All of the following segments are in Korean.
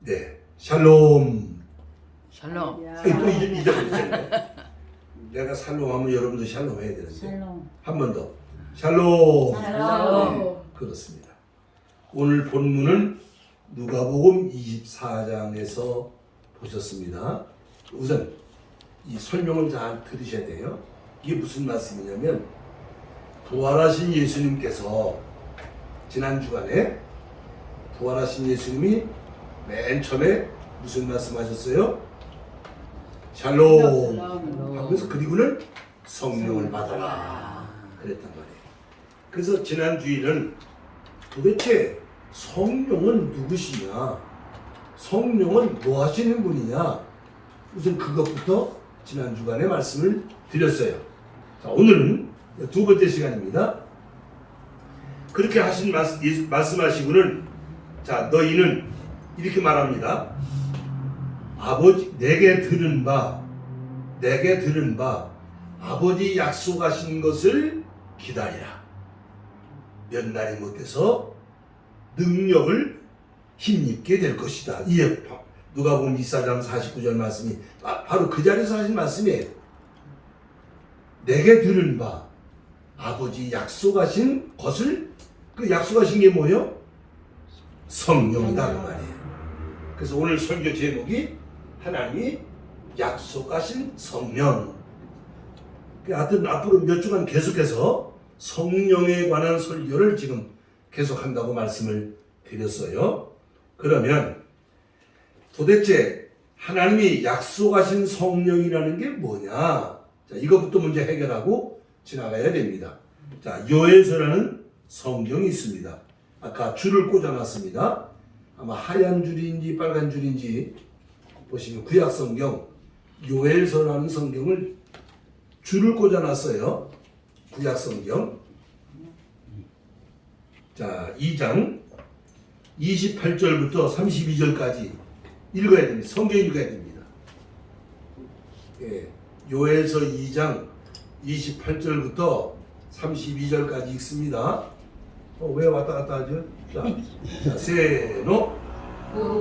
네, 샬롬. 샬롬. 또 잊어버렸잖아요. 내가 샬롬하면 여러분도 샬롬 해야 되는데. 샬롬. 한 번 더. 샬롬. 샬롬. 네, 그렇습니다. 오늘 본문은 누가복음 24장에서 보셨습니다. 우선 이 설명을 잘 들으셔야 돼요. 이게 무슨 말씀이냐면 부활하신 예수님께서 지난 주간에 부활하신 예수님이 맨 처음에 무슨 말씀하셨어요? 샬롬 하면서 그리고는 성령을 받아라 그랬단 말이에요. 그래서 지난 주일은 도대체 성령은 누구시냐, 성령은 뭐 하시는 분이냐, 우선 그것부터 지난 주간에 말씀을 드렸어요. 자, 오늘은 두 번째 시간입니다. 그렇게 하신 말씀하시고는 자, 너희는 이렇게 말합니다. 아버지 내게 들은 바 아버지 약속하신 것을 기다리라. 몇 날이 못해서 능력을 힘입게 될 것이다. 이에 누가복음 24장 49절 말씀이 바로 그 자리에서 하신 말씀이에요. 내게 들은 바 아버지 약속하신 것을, 그 약속하신 게 뭐예요? 성령이다 그 말이에요. 그래서 오늘 설교 제목이 하나님이 약속하신 성령. 하여튼 앞으로 몇 주간 계속해서 성령에 관한 설교를 지금 계속한다고 말씀을 드렸어요. 그러면 도대체 하나님이 약속하신 성령이라는 게 뭐냐? 자, 이것부터 먼저 해결하고 지나가야 됩니다. 자, 요엘서라는 성경이 있습니다. 아까 줄을 꽂아놨습니다. 아마 하얀 줄인지 빨간 줄인지 보시면 구약 성경 요엘서라는 성경을 줄을 꽂아놨어요. 구약 성경. 자, 2장 28절부터 32절까지 읽어야 됩니다. 성경 읽어야 됩니다. 예, 요엘서 2장 28절부터 32절까지 읽습니다. 왜 왔다 갔다 하죠? 자, 세노.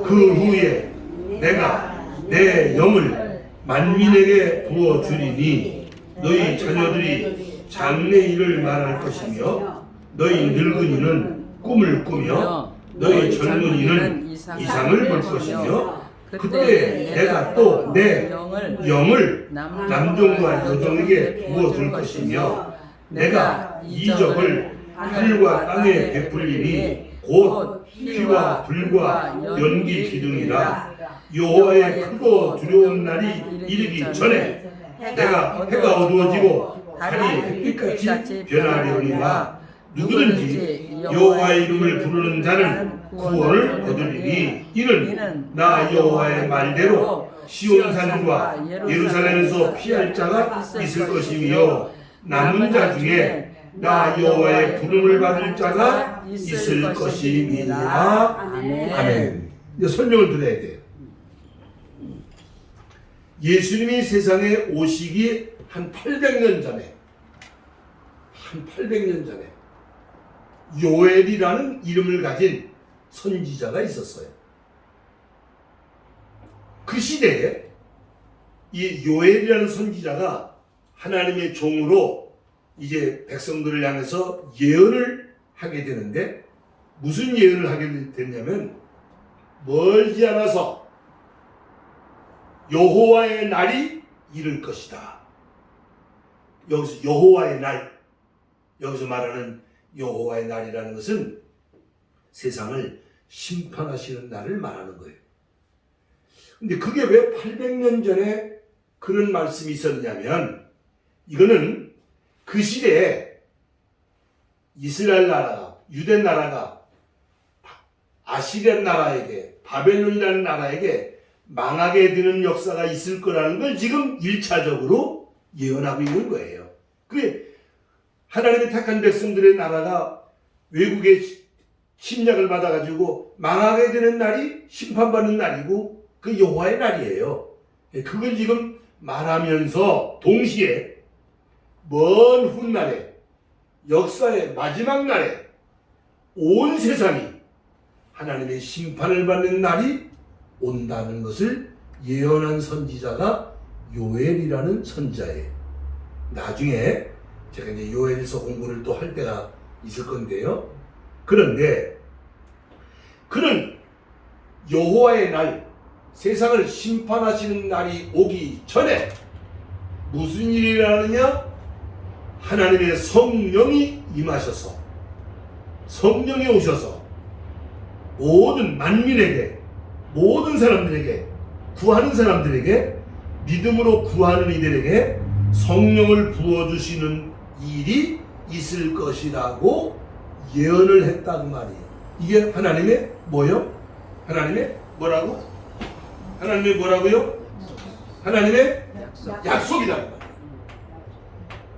그 후에 내가 내 영을 만민에게 부어주리니 너희 자녀들이 장래일을 말할 것이며 너희 늙은이는 꿈을 꾸며 너희 젊은이는 이상을 볼 것이며 그때 내가 또 내 영을 남종과 여종에게 부어줄 것이며 내가 이적을 하늘과 땅에 베풀리니 곧 피와 불과 연기 기둥이라. 여호와의 크고 두려운 날이 이르기 전에 내가 해가 어두워지고 달이 햇빛같이 변하려니와 누구든지 여호와의 이름을 부르는 자는 구원을 얻으리니 이는 나 여호와의 말대로 시온산과 예루살렘에서 피할 자가 있을 것이며 남은 자 중에 나 여호와의 부름을 받을 자가 있을 것이니라. 아멘. 이제 설명을 드려야 돼요. 예수님이 세상에 오시기 한 800년 전에 요엘이라는 이름을 가진 선지자가 있었어요. 그 시대에 이 요엘이라는 선지자가 하나님의 종으로 이제 백성들을 향해서 예언을 하게 되는데, 무슨 예언을 하게 됐냐면 멀지 않아서 여호와의 날이 이를 것이다. 여기서 여호와의 날, 여기서 말하는 여호와의 날이라는 것은 세상을 심판하시는 날을 말하는 거예요. 근데 그게 왜 800년 전에 그런 말씀이 있었냐면, 이거는 그 시대에 이스라엘 나라가, 유대 나라가 아시리아 나라에게, 바벨론이라는 나라에게 망하게 되는 역사가 있을 거라는 걸 지금 1차적으로 예언하고 있는 거예요. 그게 하나님의 택한 백성들의 나라가 외국의 침략을 받아가지고 망하게 되는 날이 심판받는 날이고 그 여호와의 날이에요. 그걸 지금 말하면서 동시에 먼 훗날에, 역사의 마지막 날에 온 세상이 하나님의 심판을 받는 날이 온다는 것을 예언한 선지자가 요엘이라는 선지자예요. 나중에 제가 이제 요엘서 공부를 또 할 때가 있을 건데요. 그런데 그는 여호와의 날, 세상을 심판하시는 날이 오기 전에 무슨 일이 일어나느냐? 하나님의 성령이 임하셔서, 성령이 오셔서 모든 만민에게, 모든 사람들에게, 구하는 사람들에게, 믿음으로 구하는 이들에게 성령을 부어주시는 일이 있을 것이라고 예언을 했다는 말이에요. 이게 하나님의 뭐요? 하나님의 뭐라고? 하나님의 뭐라고요? 하나님의 약속이라는 말이에요.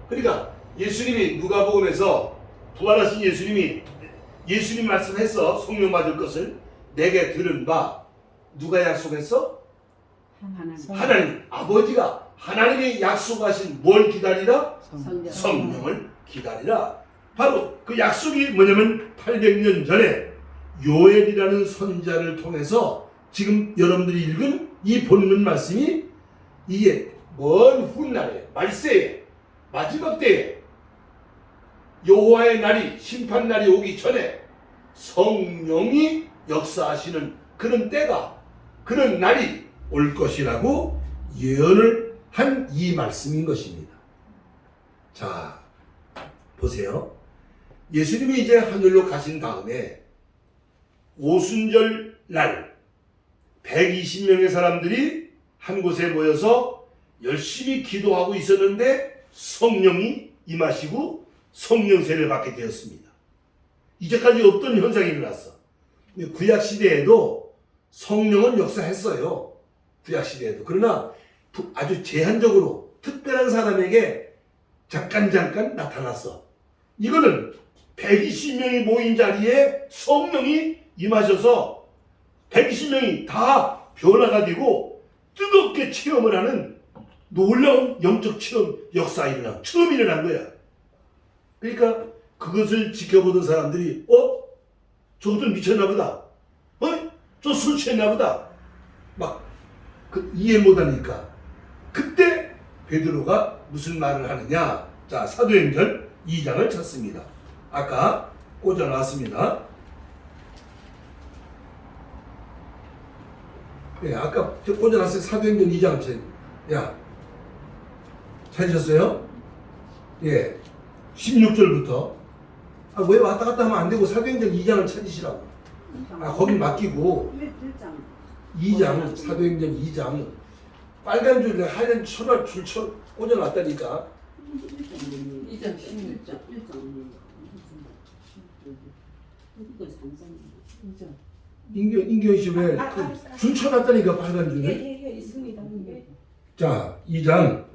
그러니까 예수님이 누가복음에서 부활하신 예수님 말씀했어. 성령 받을 것을 내게 들은 바 누가 약속했어? 하나님. 아버지가 하나님이 약속하신 뭘 기다리라? 성령을 기다리라. 바로 그 약속이 뭐냐면 800년 전에 요엘이라는 선지자를 통해서 지금 여러분들이 읽은 이 본문 말씀이 이게 먼 훗날에 말세에 마지막 때에 여호와의 날이 심판 날이 오기 전에 성령이 역사하시는 그런 때가 그런 날이 올 것이라고 예언을 한 이 말씀인 것입니다. 자, 보세요. 예수님이 이제 하늘로 가신 다음에 오순절 날 120명의 사람들이 한 곳에 모여서 열심히 기도하고 있었는데 성령이 임하시고 성령 세례를 받게 되었습니다. 이제까지 없던 현상이 일어났어. 구약시대에도 성령은 역사했어요. 구약시대에도. 그러나 아주 제한적으로 특별한 사람에게 잠깐 나타났어. 이거는 120명이 모인 자리에 성령이 임하셔서 120명이 다 변화가 되고 뜨겁게 체험을 하는 놀라운 영적 체험 역사가 처음 일어난 거야. 그러니까 그것을 지켜보던 사람들이 저것들 미쳤나 보다. 저 술 취했나 보다. 막 이해 못하니까 그때 베드로가 무슨 말을 하느냐. 자, 사도행전 2장을 찾습니다. 아까 꽂아놨습니다. 네, 아까 꽂아놨어요. 사도행전 2장. 찾으셨어요? 예. 16절부터. 왜 왔다 갔다 하면 안 되고 사도행전 2장을 찾으시라고. 거긴 맡기고. 2장, 사도행전 2장. 빨간 줄에 하얀 철을 줄 꽂아놨다니까. 2장 16절. 인경 씨 왜 줄 쳐놨다니까 빨간 줄에. 예, 있습니다. 자, 2장.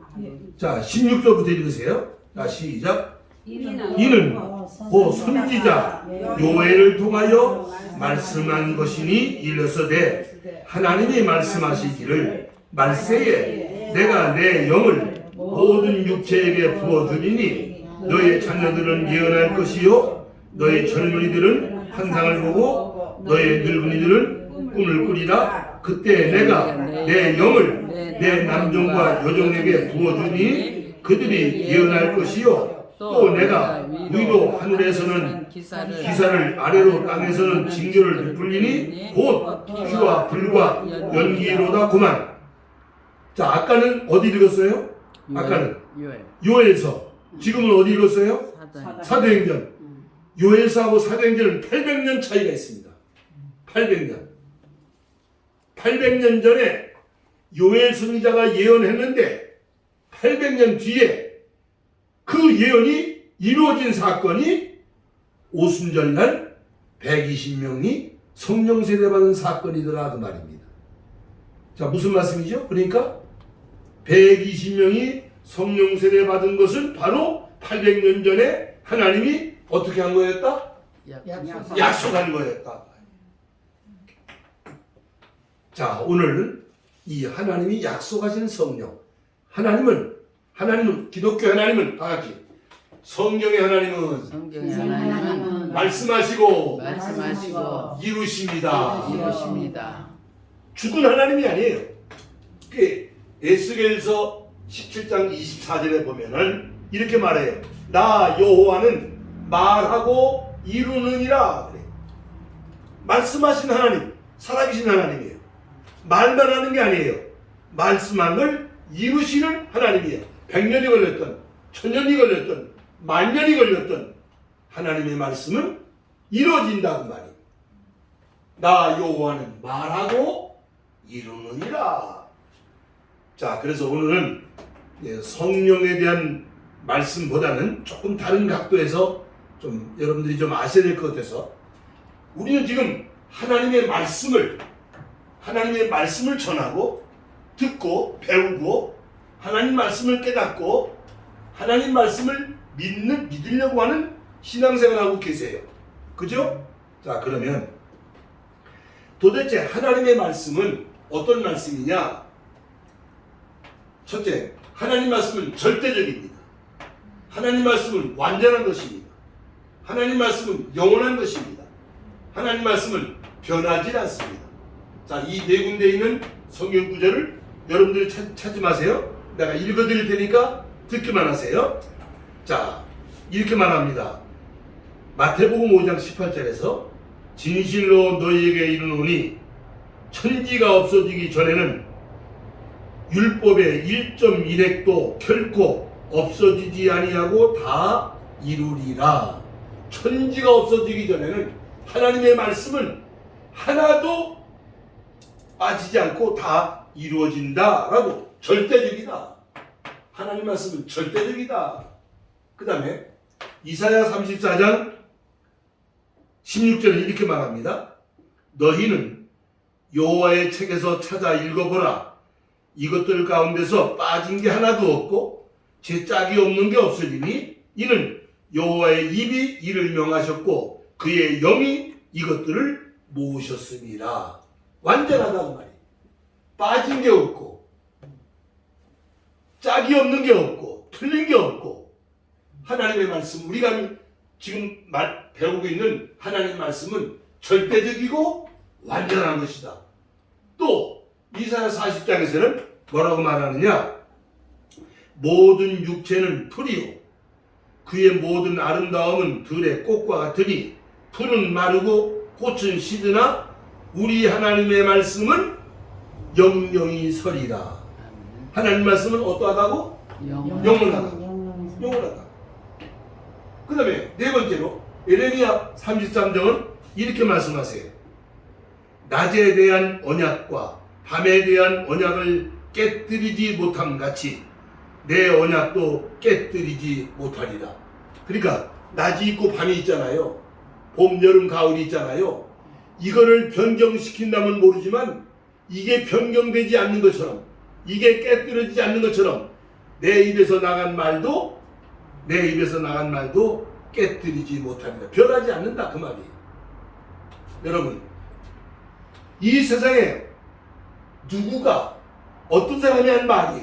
자, 16절부터 읽으세요. 자, 시작. 이는 그 선지자 요엘을 통하여 말씀한 것이니 이르시되 하나님이 말씀하시기를 말세에 내가 내 영을 모든 육체에게 부어주리니 너희 자녀들은 예언할 것이요 너희 젊은이들은 환상을 보고 너희 늙은이들은 꿈을 꾸리라. 그때 내가 내 영을 내 남종과 여종에게 부어주니 그들이 예언할 것이요 또 내가 위로 하늘에서는 기사를 아래로 땅에서는 징조를 베풀리니 곧 피와 불과 연기로다 구만. 자, 아까는 어디 읽었어요? 아까는 요엘서. 지금은 어디 읽었어요? 사도행전. 요엘서하고 사도행전은 800년 차이가 있습니다. 800년. 800년 전에 요엘 선지자가 예언했는데 800년 뒤에 그 예언이 이루어진 사건이 오순절날 120명이 성령 세례받은 사건이더라 그 말입니다. 자, 무슨 말씀이죠? 그러니까 120명이 성령 세례받은 것은 바로 800년 전에 하나님이 어떻게 한 거였다? 약속한 거였다. 자, 오늘은 이 하나님이 약속하신 성령. 하나님은 기독교 하나님은 다 같이 성경의 하나님은 말씀하시고 이루십니다. 이루십니다. 죽은 하나님이 아니에요. 그 에스겔서 17장 24절에 보면은 이렇게 말해요. 나 여호와는 말하고 이루느니라. 그래. 말씀하신 하나님, 살아계신 하나님이에요. 말만 하는 게 아니에요. 말씀한 걸 이루시는 하나님이에요. 100년이 걸렸던, 1000년이 걸렸던, 10,000년이 걸렸던 하나님의 말씀은 이루어진다고 말이에요. 나 여호와는 말하고 이루느니라. 자, 그래서 오늘은 성령에 대한 말씀보다는 조금 다른 각도에서 좀 여러분들이 좀 아셔야 될 것 같아서, 우리는 지금 하나님의 말씀을 전하고 듣고 배우고 하나님 말씀을 깨닫고 하나님 말씀을 믿으려고 하는 신앙생활하고 계세요. 그죠? 자, 그러면 도대체 하나님의 말씀은 어떤 말씀이냐? 첫째, 하나님 말씀은 절대적입니다. 하나님 말씀은 완전한 것입니다. 하나님 말씀은 영원한 것입니다. 하나님 말씀은 변하지 않습니다. 자, 이 네 군데에 있는 성경 구절을 여러분들이 찾지 마세요. 내가 읽어드릴 테니까 듣기만 하세요. 자, 이렇게 말합니다. 마태복음 5장 18절에서 진실로 너희에게 이르노니 천지가 없어지기 전에는 율법의 1.1획도 결코 없어지지 아니하고 다 이루리라. 천지가 없어지기 전에는 하나님의 말씀은 하나도 빠지지 않고 다 이루어진다라고. 절대적이다. 하나님 말씀은 절대적이다. 그 다음에 이사야 34장 16절에 이렇게 말합니다. 너희는 여호와의 책에서 찾아 읽어보라. 이것들 가운데서 빠진 게 하나도 없고 제 짝이 없는 게 없으리니 이는 여호와의 입이 이를 명하셨고 그의 영이 이것들을 모으셨습니다. 완전하다는 말이에요. 빠진 게 없고 짝이 없는 게 없고 틀린 게 없고, 하나님의 말씀, 우리가 지금 배우고 있는 하나님 말씀은 절대적이고 완전한 것이다. 또 이사야 40장에서는 뭐라고 말하느냐? 모든 육체는 풀이요 그의 모든 아름다움은 들의 꽃과 같으니 풀은 마르고 꽃은 시드나 우리 하나님의 말씀은 영영이 서리라. 하나님 말씀은 어떠하다고? 영원하다. 영원하다. 그 다음에 네 번째로 에레미야 33장은 이렇게 말씀하세요. 낮에 대한 언약과 밤에 대한 언약을 깨뜨리지 못함 같이 내 언약도 깨뜨리지 못하리라. 그러니까 낮이 있고 밤이 있잖아요. 봄, 여름, 가을이 있잖아요. 이거를 변경시킨다면 모르지만 이게 변경되지 않는 것처럼, 이게 깨뜨려지지 않는 것처럼 내 입에서 나간 말도 깨뜨리지 못합니다. 변하지 않는다 그 말이에요. 여러분, 이 세상에 누구가, 어떤 사람이 한 말이,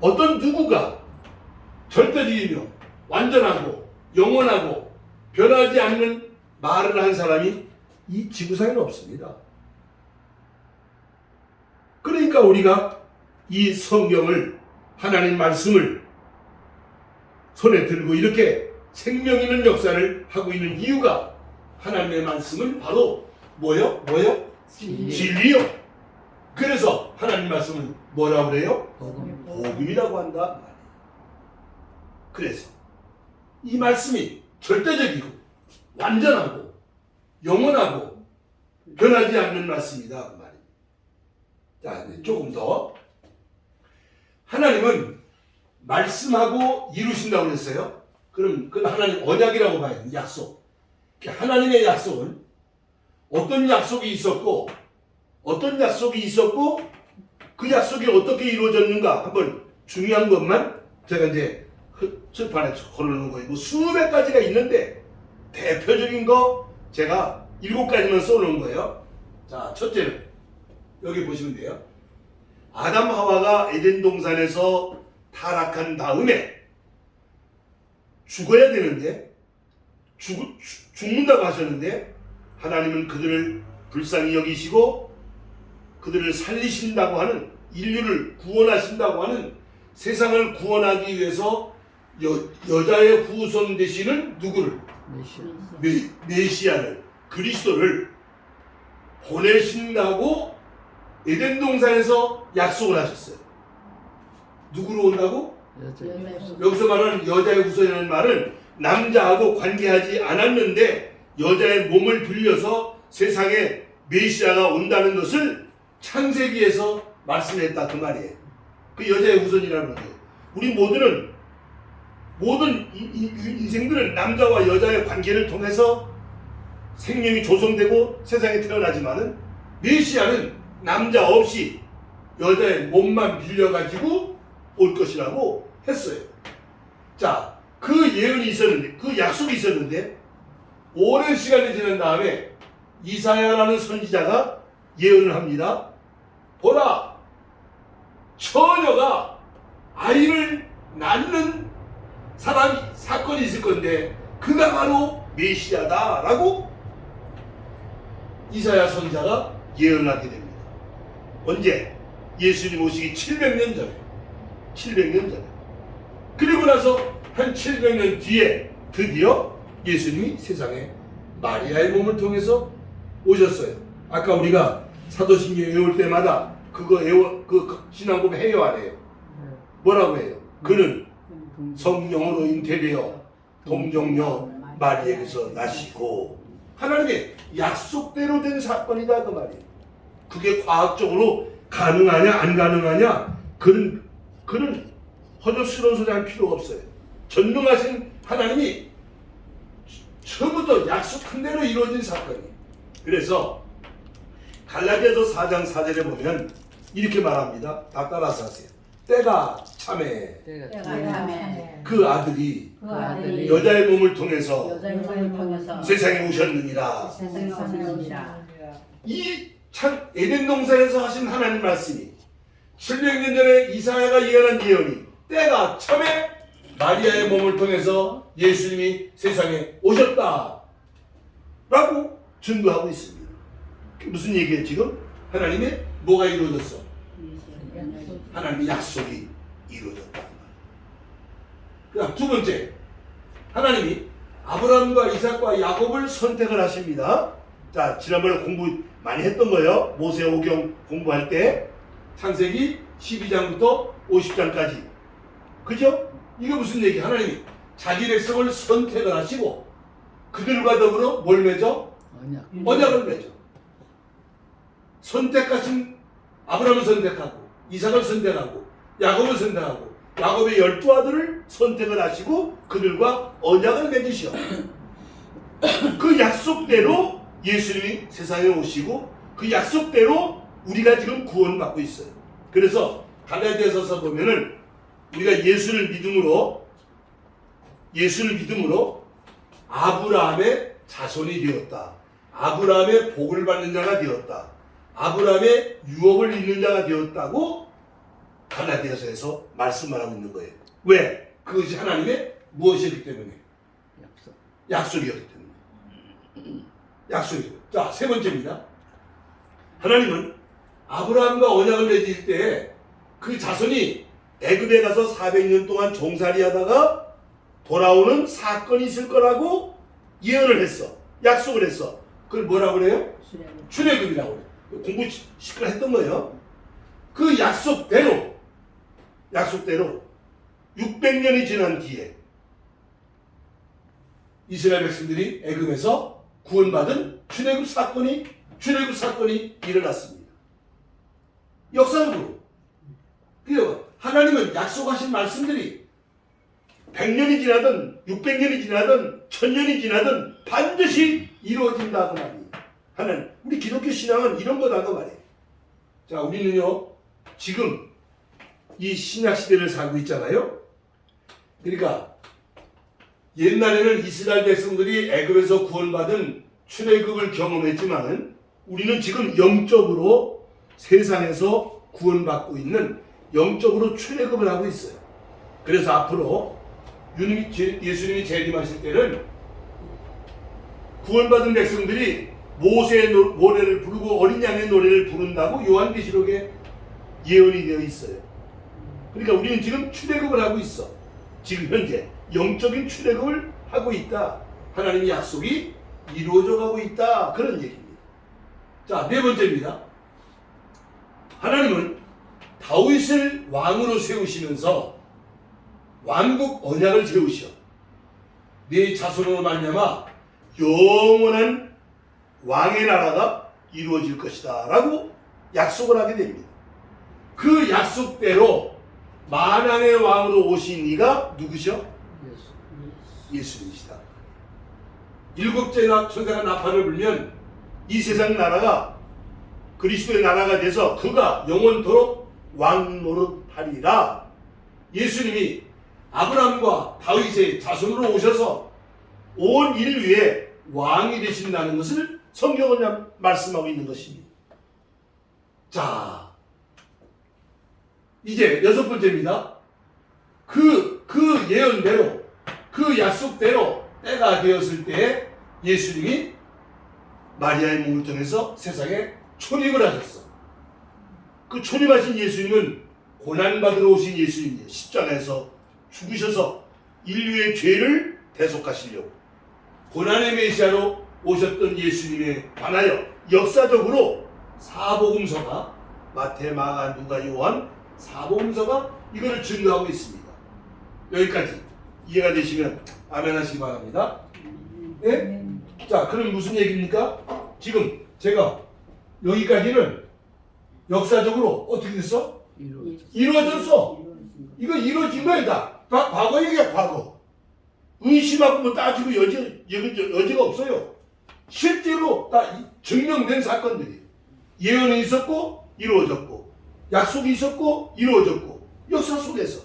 어떤 누구가 절대적이며 완전하고 영원하고 변하지 않는 말을 한 사람이 이 지구상에는 없습니다. 그러니까 우리가 이 성경을, 하나님 말씀을 손에 들고 이렇게 생명 있는 역사를 하고 있는 이유가, 하나님의 말씀은 바로 뭐요? 진리요. 그래서 하나님 말씀은 뭐라고 그래요? 복음이라고 한다. 그래서 이 말씀이 절대적이고 완전하고 영원하고 변하지 않는 말씀이다 그 말입니다. 자, 조금 더. 하나님은 말씀하고 이루신다고 그랬어요. 그럼 그건 하나님 언약이라고 봐야 돼요. 약속. 하나님의 약속은 어떤 약속이 있었고 그 약속이 어떻게 이루어졌는가 한번 중요한 것만 제가 이제 칠판에 걸어놓은 거예요. 뭐 수백 가지가 있는데 대표적인 거 제가 7가지만 써놓은 거예요. 자, 첫째는 여기 보시면 돼요. 아담 하와가 에덴 동산에서 타락한 다음에 죽어야 되는데 죽는다고 하셨는데 하나님은 그들을 불쌍히 여기시고 그들을 살리신다고 하는, 인류를 구원하신다고 하는, 세상을 구원하기 위해서 여자의 후손 되시는 누구를? 메시아를, 그리스도를 보내신다고 에덴 동산에서 약속을 하셨어요. 누구로 온다고? 여기서 말하는 여자의 후손이라는 말은 남자하고 관계하지 않았는데 여자의 몸을 빌려서 세상에 메시아가 온다는 것을 창세기에서 말씀했다, 그 말이에요. 그 여자의 후손이라는 거예요. 우리 모든 인생들은 남자와 여자의 관계를 통해서 생명이 조성되고 세상에 태어나지만은 메시아는 남자 없이 여자의 몸만 빌려가지고 올 것이라고 했어요. 자, 그 예언이 있었는데, 그 약속이 있었는데 오랜 시간이 지난 다음에 이사야라는 선지자가 예언을 합니다. 보라, 처녀가 아이를 낳는 사건이 있을 건데 그가 바로 메시아다라고 이사야 선지자가 예언하게 됩니다. 언제? 예수님 오시기 700년 전에. 700년 전에. 그리고 나서 한 700년 뒤에 드디어 예수님이 세상에 마리아의 몸을 통해서 오셨어요. 아까 우리가 사도신경 외울 때마다 그 신앙고백 해요, 안 해요? 뭐라고 해요? 그는 성령으로 잉태되어 동정녀 마리아에게서 나시고, 하나님의 약속대로 된 사건이다, 그 말이에요. 그게 과학적으로 가능하냐 안 가능하냐, 그는 허접스러운 소리 할 필요가 없어요. 전능하신 하나님이 처음부터 약속한 대로 이루어진 사건이에요. 그래서 갈라디아서 4장 4절에 보면 이렇게 말합니다. 다 따라서 하세요. 때가 참에 그 아들이 여자의 몸을 통해서 세상에 오셨느니라. 이 참 에덴 동산에서 하신 하나님 말씀이 700년 전에 이사야가 예언한 예언이 때가 참에 마리아의 몸을 통해서 예수님이 세상에 오셨다 라고 증거하고 있습니다. 무슨 얘기예요 지금? 하나님의 뭐가 이루어졌어? 하나님의 약속이 이루어졌다. 그다음 두 번째, 하나님이 아브라함과 이삭과 야곱을 선택을 하십니다. 자, 지난번에 공부 많이 했던 거예요. 모세오경 공부할 때 창세기 12장부터 50장까지. 그죠? 이게 무슨 얘기? 하나님이 자기 백성을 선택을 하시고 그들과 더불어 뭘 맺어? 언약을 맺어. 선택하신 아브라함을 선택하고 이삭을 선택하고 야곱을 선택하고 야곱의 12아들을 선택을 하시고 그들과 언약을 맺으시오. 그 약속대로 예수님이 세상에 오시고 그 약속대로 우리가 지금 구원받고 있어요. 그래서 갈라디아서서 보면은 우리가 예수를 믿음으로 아브라함의 자손이 되었다. 아브라함의 복을 받는 자가 되었다. 아브라함의 유업을 잇는 자가 되었다고 갈라디아서에서 말씀을 하고 있는 거예요. 왜? 그것이 하나님의 무엇이었기 때문에? 약속이었기 때문에. 약속이죠. 자, 세 번째입니다. 하나님은 아브라함과 언약을 맺을 때 그 자손이 애굽에 가서 400년 동안 종살이 하다가 돌아오는 사건이 있을 거라고 예언을 했어. 약속을 했어. 그걸 뭐라고 그래요? 출애굽이라고 그래요. 공부 시끄러 했던 거예요. 그 약속대로 600년이 지난 뒤에 이스라엘 백성들이 애굽에서 구원받은 출애굽 사건이 일어났습니다. 역사적으로. 그래서 하나님은 약속하신 말씀들이 100년이 지나든 600년이 지나든 1000년이 지나든 반드시 이루어진다 그 말이에요. 하나님, 우리 기독교 신앙은 이런 거다 그 말이에요. 자, 우리는요 지금 이 신약 시대를 살고 있잖아요. 그러니까 옛날에는 이스라엘 백성들이 애굽에서 구원받은 출애굽을 경험했지만은 우리는 지금 영적으로 세상에서 구원받고 있는 영적으로 출애굽을 하고 있어요. 그래서 앞으로 예수님이 재림하실 때는 구원받은 백성들이 모세의 노래를 부르고 어린 양의 노래를 부른다고 요한계시록에 예언이 되어 있어요. 그러니까 우리는 지금 출애굽을 하고 있어. 지금 현재 영적인 출애굽을 하고 있다. 하나님의 약속이 이루어져 가고 있다. 그런 얘기입니다. 자, 네 번째입니다. 하나님은 다윗을 왕으로 세우시면서 왕국 언약을 세우셔. 네 자손으로 말미암아 영원한 왕의 나라가 이루어질 것이다 라고 약속을 하게 됩니다. 그 약속대로 만왕의 왕으로 오신 이가 누구셔? 예수님이시다. 일곱째 천사가 나팔을 불면 이 세상 나라가 그리스도의 나라가 돼서 그가 영원토록 왕 노릇하리라. 예수님이 아브라함과 다윗의 자손으로 오셔서 온 인류의 왕이 되신다는 것을 성경은 말씀하고 있는 것입니다. 자, 이제 여섯 번째입니다. 그 예언대로, 그 약속대로 때가 되었을 때 예수님이 마리아의 몸을 통해서 세상에 초림을 하셨어. 그 초림하신 예수님은 고난받으러 오신 예수님이에요. 십자가에서 죽으셔서 인류의 죄를 대속하시려고 고난의 메시아로 오셨던 예수님에 관하여 역사적으로 사복음서가 마태, 마가, 누가, 요한 사복음서가 이거를 증거하고 있습니다. 여기까지 이해가 되시면 아멘 하시기 바랍니다. 네? 자, 그럼 무슨 얘기입니까? 지금 제가 여기까지는 역사적으로 어떻게 됐어? 이루어졌어. 이거 이루어진 거야. 다 과거 얘기야. 과거. 의심하고 뭐 따지고 여지가 없어요. 실제로 다 증명된 사건들이 예언이 있었고 이루어졌고 약속이 있었고 이루어졌고 역사 속에서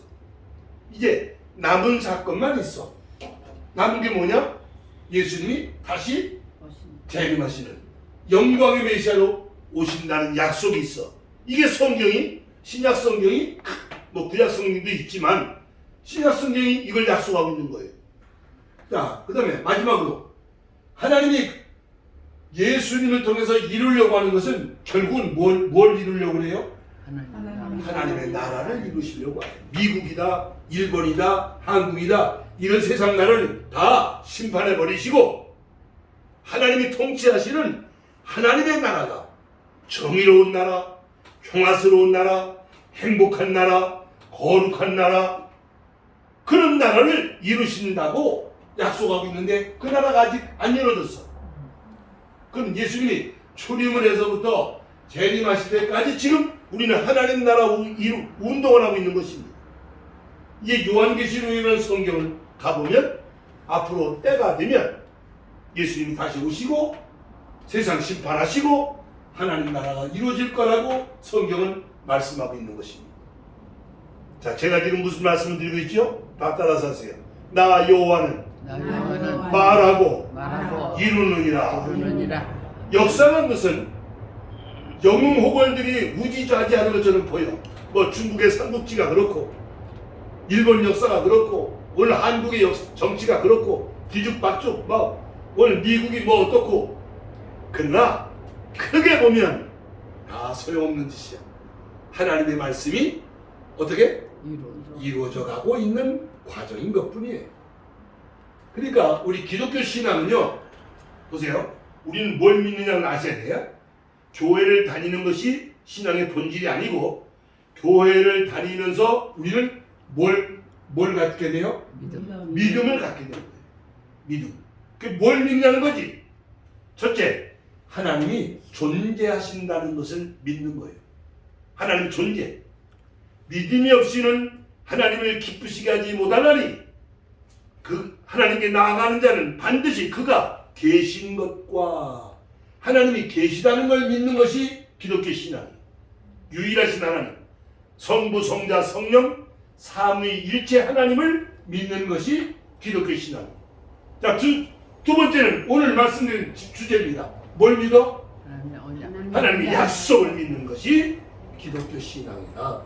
이제 남은 사건만 있어. 남은 게 뭐냐? 예수님이 다시 재림하시는 영광의 메시아로 오신다는 약속이 있어. 이게 성경이 신약 성경이 뭐 구약 성경도 있지만 신약 성경이 이걸 약속하고 있는 거예요. 자, 그 다음에 마지막으로 하나님이 예수님을 통해서 이루려고 하는 것은 결국은 뭘 이루려고 해요? 하나님의 나라를 이루시려고 해요. 미국이다, 일본이다, 한국이다 이런 세상 나라를 다 심판해 버리시고 하나님이 통치하시는 하나님의 나라가 정의로운 나라, 평화스러운 나라, 행복한 나라, 거룩한 나라 그런 나라를 이루신다고 약속하고 있는데 그 나라가 아직 안 이루어졌어. 그럼 예수님이 초림을 해서부터 재림하실 때까지 지금 우리는 하나님 나라 운동을 하고 있는 것입니다. 이게 요한계시록이라는 성경을 가보면 앞으로 때가 되면 예수님이 다시 오시고 세상 심판하시고 하나님 나라가 이루어질 거라고 성경은 말씀하고 있는 것입니다. 자, 제가 지금 무슨 말씀을 드리고 있죠? 다 따라서 하세요. 나 여호와는 말하고 이루느니라. 역사라는 것은 영웅호걸들이 우지좌지하는 것처럼 보여. 뭐 중국의 삼국지가 그렇고 일본 역사가 그렇고 오늘 한국의 정치가 그렇고 뒤죽박죽 오늘 미국이 뭐 어떻고 그러나 크게 보면 다 소용없는 짓이야. 하나님의 말씀이 어떻게 이루어져 가고 있는 과정인 것뿐이에요. 그러니까 우리 기독교 신앙은요, 보세요. 우리는 뭘 믿느냐는 아셔야 돼요. 교회를 다니는 것이 신앙의 본질이 아니고 교회를 다니면서 우리는 뭘 갖게 돼요? 믿음을 갖게 되는 거예요. 믿음. 그게 뭘 믿냐는 거지. 첫째, 하나님이 존재하신다는 것을 믿는 거예요. 하나님 존재. 믿음이 없이는 하나님을 기쁘시게 하지 못하나니 그 하나님께 나아가는 자는 반드시 그가 계신 것과 하나님이 계시다는 걸 믿는 것이 기독교 신앙이에요. 유일하신 하나님, 성부, 성자, 성령, 삼위일체 하나님을 믿는 것이 기독교 신앙이에요. 자, 두 번째는 오늘 말씀드린 주제입니다. 뭘 믿어? 하나님의 약속을 믿는 것이 기독교 신앙이다.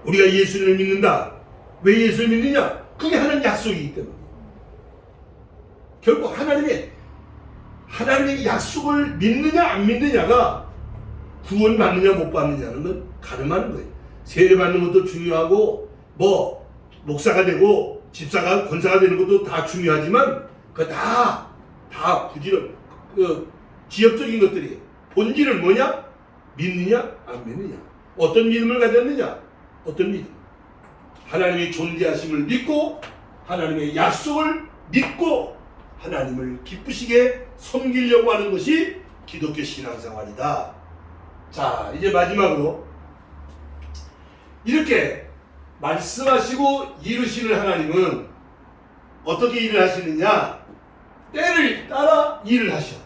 우리가 예수를 믿는다. 왜 예수를 믿느냐? 그게 하나님 약속이기 때문에. 결국 하나님의 하나님의 약속을 믿느냐 안 믿느냐가 구원 받느냐 못 받느냐는 건 가늠하는 거예요. 세례 받는 것도 중요하고 뭐 목사가 되고 집사가 권사가 되는 것도 다 중요하지만 그 다 부지런 지역적인 것들이에요. 본질은 뭐냐? 믿느냐 안 믿느냐. 어떤 믿음을 가졌느냐? 어떤 믿음? 하나님의 존재하심을 믿고 하나님의 약속을 믿고 하나님을 기쁘시게 섬기려고 하는 것이 기독교 신앙생활이다. 자, 이제 마지막으로 이렇게 말씀하시고 이루시는 하나님은 어떻게 일을 하시느냐? 때를 따라 일을 하셔.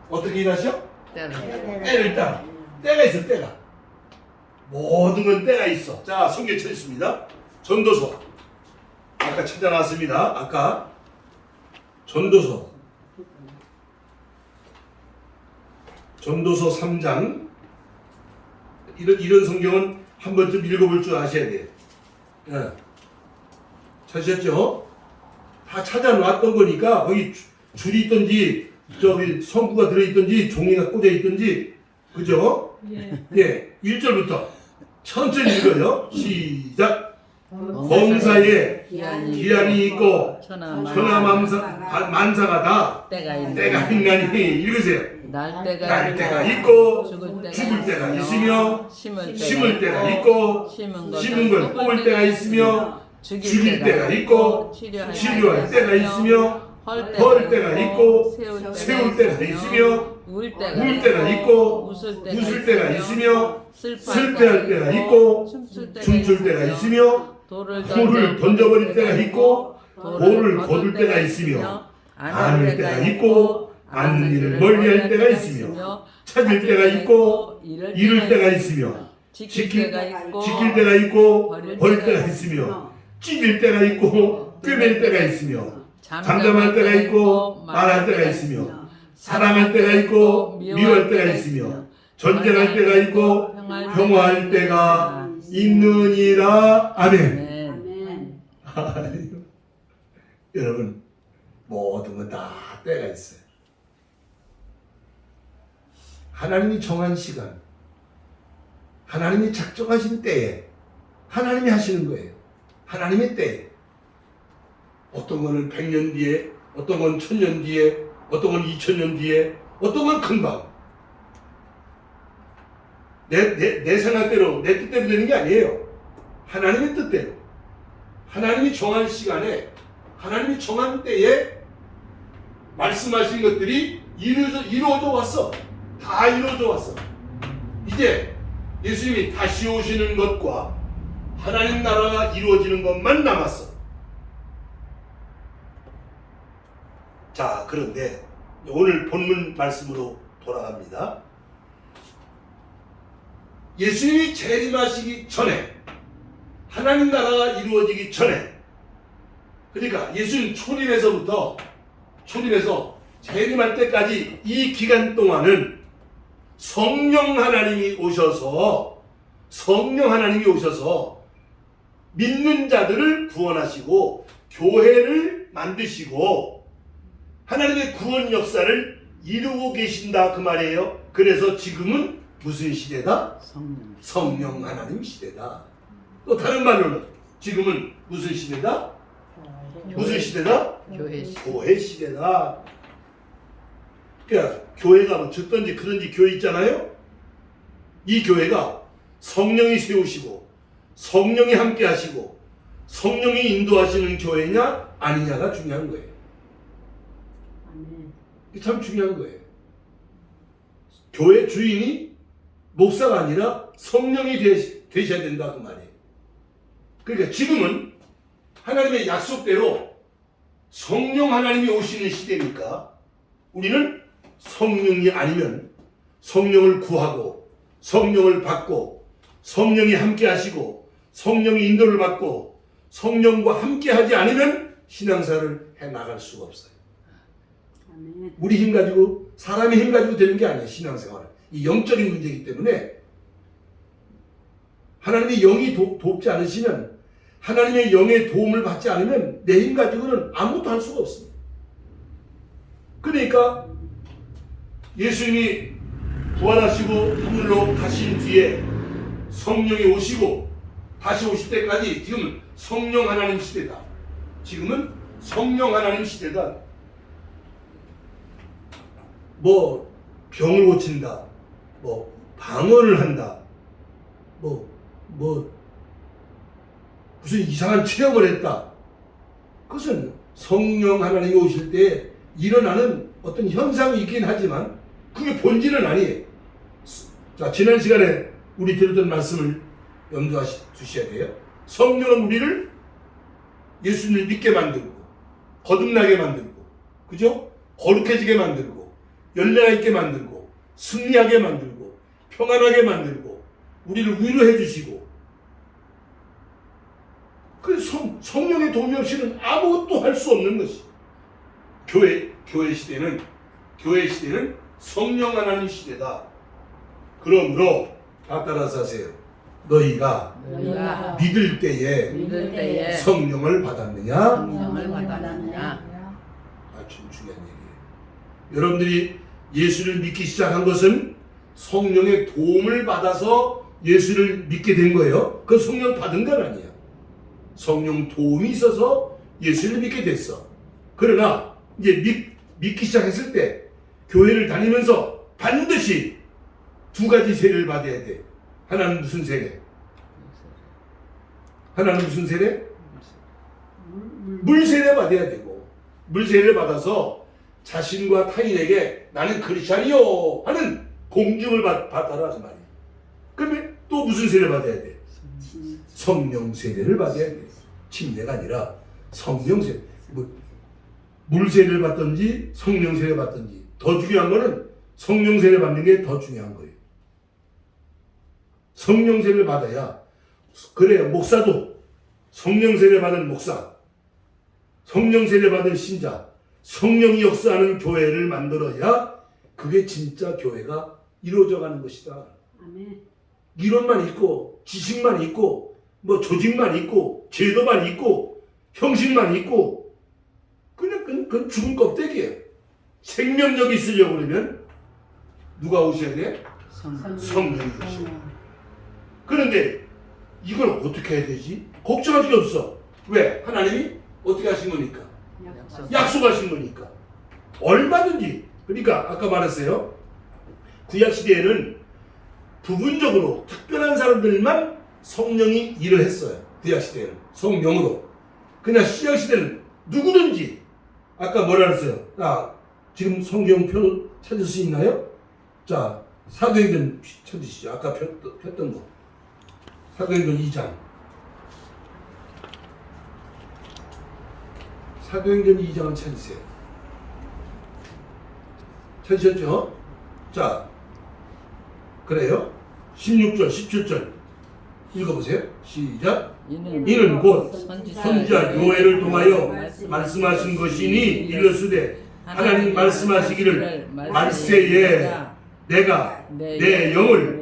어떻게 일하셔? 때를 따라. 때가 있어, 때가. 모든 건 때가 있어. 자, 성경 찾습니다. 전도서. 아까 찾아놨습니다. 아까 전도서 3장. 이런 성경은 한 번쯤 읽어볼 줄 아셔야 돼요. 예. 찾으셨죠? 다 찾아놨던 거니까 거기 줄이 있든지 저기 성구가 들어있든지 종이가 꽂아 있든지 그죠? 예. 1절부터 천천히 읽어요. 시작. 범사에 기한이 있고 만사가 다 때가 있나니 읽으세요. 날 때가 있고 죽을 때가 있으며 심을 때가 있고 심은 걸 뽑을 때가 있으며 죽일 때가 있고 치료할 때가 있으며 헐 때가 있고 세울 때가 있으며 울 때가 있고 웃을 때가 있으며 슬퍼할 때가 있고 춤출 때가 있으며 돌을 던져버릴 때가 있고 돌을 거둘 때가 있으며 안을 때가 있고 안는 일을 멀리할 때가 있으며 찾을 때가 있고 잃을 때가 있으며 지킬 때가 있고 버릴 때가 있으며 찢을 때가 있고 꿰맬 때가 있으며 잠잠할 때가 있고 말할 때가 있으며 사랑할 때가 있고 미워할 때가 있으며 전쟁할 때가 있고 평화할 때가 있느니라. 아멘. 여러분 모든 건 다 때가 있어요. 하나님이 정한 시간, 하나님이 작정하신 때에 하나님이 하시는 거예요. 하나님의 때에. 어떤 거는 100년 뒤에, 어떤 건 1000년 뒤에, 어떤 건 2000년 뒤에, 어떤 건 금방. 내 생각대로, 내 뜻대로 되는 게 아니에요. 하나님의 뜻대로. 하나님이 정한 시간에, 하나님이 정한 때에 말씀하신 것들이 이루어져 왔어. 다 이루어져 왔어. 이제 예수님이 다시 오시는 것과 하나님 나라가 이루어지는 것만 남았어. 자, 그런데 오늘 본문 말씀으로 돌아갑니다. 예수님이 재림하시기 전에, 하나님 나라가 이루어지기 전에, 그러니까 예수님 초림에서 재림할 때까지 이 기간 동안은 성령 하나님이 오셔서 믿는 자들을 구원하시고 교회를 만드시고 하나님의 구원 역사를 이루고 계신다 그 말이에요. 그래서 지금은 무슨 시대다? 성령 하나님 시대다. 또 다른 말로는 지금은 무슨 시대다? 무슨 시대다? 교회 시대다. 그러니까 교회가 뭐 적든지 그런지 교회 있잖아요. 이 교회가 성령이 세우시고 성령이 함께 하시고 성령이 인도하시는 교회냐 아니냐가 중요한 거예요. 이게 참 중요한 거예요. 교회 주인이 목사가 아니라 성령이 되셔야 된다 그 말이에요. 그러니까 지금은 하나님의 약속대로 성령 하나님이 오시는 시대니까 우리는 성령이 아니면 성령을 구하고 성령을 받고 성령이 함께 하시고 성령의 인도를 받고 성령과 함께 하지 않으면 신앙생활을 해나갈 수가 없어요. 우리 힘 가지고 사람의 힘 가지고 되는 게 아니에요. 신앙생활은 이 영적인 문제이기 때문에 하나님의 영이 돕지 않으시면 하나님의 영의 도움을 받지 않으면 내 힘 가지고는 아무것도 할 수가 없습니다. 그러니까 예수님이 부활하시고 하늘로 가신 뒤에 성령이 오시고 다시 오실 때까지 지금 성령 하나님 시대다. 지금은 성령 하나님 시대다. 뭐 병을 고친다, 뭐 방언을 한다, 무슨 이상한 체험을 했다. 그것은 성령 하나님이 오실 때 일어나는 어떤 현상이 있긴 하지만 그게 본질은 아니에요. 자, 지난 시간에 우리 들었던 말씀을 염두에 두셔야 돼요. 성령은 우리를 예수님을 믿게 만들고 거듭나게 만들고, 그죠? 거룩해지게 만들고 열매가 있게 만들고 승리하게 만들고 평안하게 만들고 우리를 위로해 주시고, 그 성령의 도움이 없이는 아무것도 할 수 없는 것이 교회 시대는 성령 하나님 시대다. 그러므로 다 따라서 하세요. 너희가 믿을 때에 성령을 받았느냐? 아주 중요한 얘기예요. 여러분들이 예수를 믿기 시작한 것은 성령의 도움을 받아서 예수를 믿게 된 거예요. 그 성령 받은 건 아니야. 성령 도움이 있어서 예수를 믿게 됐어. 그러나 이제 믿기 시작했을 때 교회를 다니면서 반드시 두 가지 세례를 받아야 돼. 하나는 무슨 세례? 하나는 무슨 세례? 물 세례 받아야 되고, 물 세례를 받아서 자신과 타인에게 나는 크리스찬이요 하는 공증을 받아라 그 말이야. 그러면 또 무슨 세례 받아야 돼? 성령 세례를 받아야 돼. 침례가 아니라 성령 세례. 물 세례를 받든지 성령 세례를 받든지 더 중요한 거는 성령 세례 받는 게 더 중요한 거예요. 성령 세례를 받아야, 그래야 목사도 성령 세례 받은 목사, 성령 세례 받은 신자, 성령이 역사하는 교회를 만들어야 그게 진짜 교회가 이루어져 가는 것이다. 아멘. 이론만 있고 지식만 있고 뭐 조직만 있고 제도만 있고 형식만 있고 그건 죽은 껍데기예요. 생명력이 있으려고 그러면 누가 오셔야 돼? 성령이 오셔야 돼. 그런데 이걸 어떻게 해야 되지? 걱정할 게 없어. 왜? 하나님이 어떻게 하신 거니까? 약속하신 거니까. 얼마든지. 그러니까 아까 말했어요. 구약시대에는 부분적으로 특별한 사람들만 성령이 일을 했어요. 구약시대에는 성령으로. 그냥 신약시대는 누구든지. 아까 뭐라 그랬어요? 지금 성경표 찾을 수 있나요? 자, 사도행전 찾으시죠. 아까 폈던 거. 사도행전 2장. 사도행전 2장을 찾으세요. 찾으셨죠? 자, 그래요. 16절, 17절 읽어보세요. 시작. 이는 곧 선지자 요엘을 통하여 말씀하신 것이니 이르시되 하나님 말씀하시기를 말세에 내가 내 영을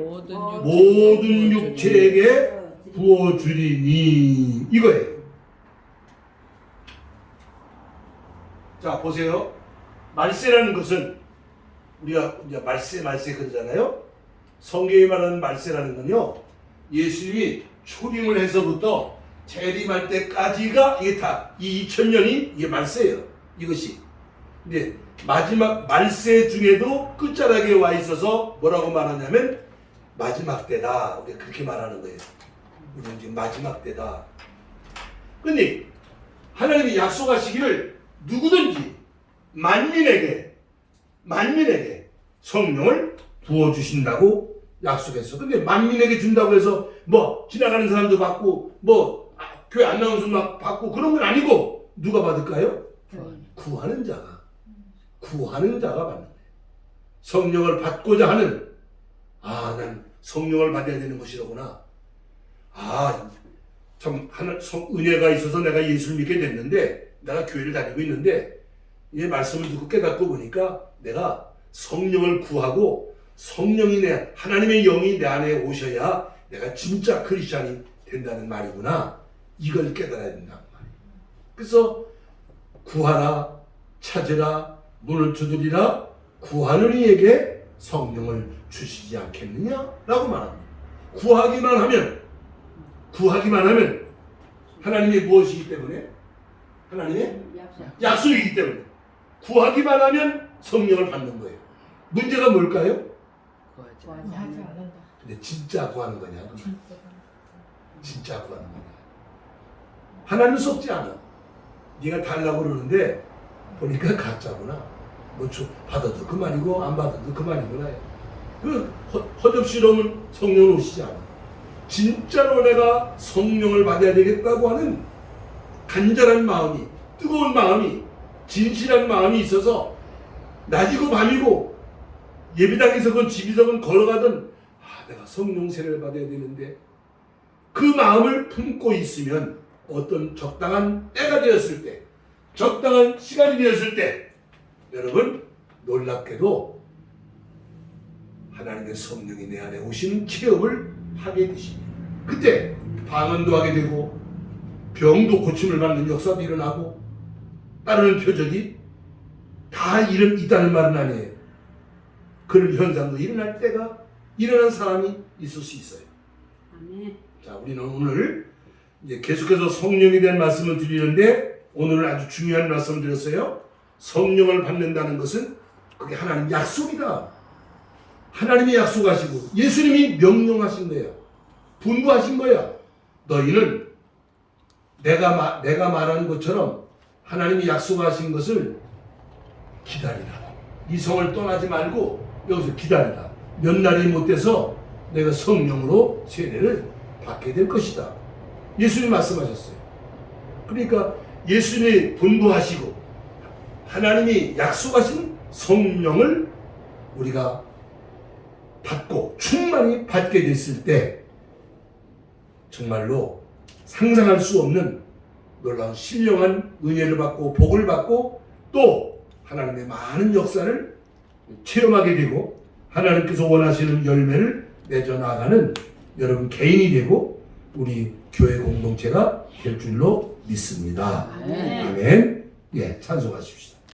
모든 육체에게 부어주리니, 이거예요. 자, 보세요. 말세라는 것은 우리가 이제 말세 그러잖아요. 성경이 말하는 말세라는 건요, 예수님이 초림을 해서부터 재림할 때까지가 이게 다 이 2000년이 이게 말세예요. 이것이. 근데 마지막 말세 중에도 끝자락에 와 있어서 뭐라고 말하냐면 마지막 때다. 우리가 그렇게 말하는 거예요. 우리는 지금 마지막 때다. 근데 하나님이 약속하시기를 누구든지 만민에게 성령을 부어주신다고 약속했어. 근데 만민에게 준다고 해서 뭐 지나가는 사람도 받고 뭐 교회 안 나오는 사람 막 받고 그런 건 아니고, 누가 받을까요? 구하는 자가 받는 거예요. 성령을 받고자 하는, 난 성령을 받아야 되는 것이로구나. 참 은혜가 있어서 내가 예수를 믿게 됐는데, 내가 교회를 다니고 있는데 이 말씀을 듣고 깨닫고 보니까 내가 성령을 구하고 성령이 하나님의 영이 내 안에 오셔야 내가 진짜 크리스찬이 된다는 말이구나. 이걸 깨달아야 된다는 말이에요. 그래서 구하라, 찾으라, 문을 두드리라, 구하는 이에게 성령을 주시지 않겠느냐라고 말합니다. 구하기만 하면 하나님의 무엇이기 때문에? 하나님의 약속이기 때문에 구하기만 하면 성령을 받는 거예요. 문제가 뭘까요? 구하지 않는다. 근데 진짜 구하는 거냐? 진짜 구하는 거냐? 하나님 속지 않아. 네가 달라고 그러는데 보니까 가짜구나. 뭐 받아도 그만이고 안 받아도 그만이구나. 그 허접시러움은 성령은 오시지 않아. 진짜로 내가 성령을 받아야 되겠다고 하는 간절한 마음이, 뜨거운 마음이, 진실한 마음이 있어서 낮이고 밤이고 예배당에서건 집에서건 걸어가든 내가 성령 세례를 받아야 되는데 그 마음을 품고 있으면 어떤 적당한 때가 되었을 때, 적당한 시간이 되었을 때 여러분 놀랍게도 하나님의 성령이 내 안에 오시는 체험을 하게 되십니다. 그때 방언도 하게 되고 병도 고침을 받는 역사도 일어나고 따르는 표적이 다 있다는 말은 아니에요. 그런 현상도 일어날 때가 일어난 사람이 있을 수 있어요. 아멘. 자, 우리는 오늘 이제 계속해서 성령에 대한 말씀을 드리는데 오늘은 아주 중요한 말씀을 드렸어요. 성령을 받는다는 것은 그게 하나님 약속이다. 하나님이 약속하시고 예수님이 명령하신 거예요. 분부하신 거야. 너희는 내가 말한 것처럼 하나님이 약속하신 것을 기다리라. 이 성을 떠나지 말고 여기서 기다리라. 몇 날이 못 돼서 내가 성령으로 세례를 받게 될 것이다. 예수님 말씀하셨어요. 그러니까 예수님이 분부하시고 하나님이 약속하신 성령을 우리가 받고 충만히 받게 됐을 때 정말로 상상할 수 없는 놀라운 신령한 은혜를 받고 복을 받고 또 하나님의 많은 역사를 체험하게 되고 하나님께서 원하시는 열매를 맺어 나가는 여러분 개인이 되고 우리 교회 공동체가 될 줄로 믿습니다. 아멘. 아멘. 예, 찬송하십시다.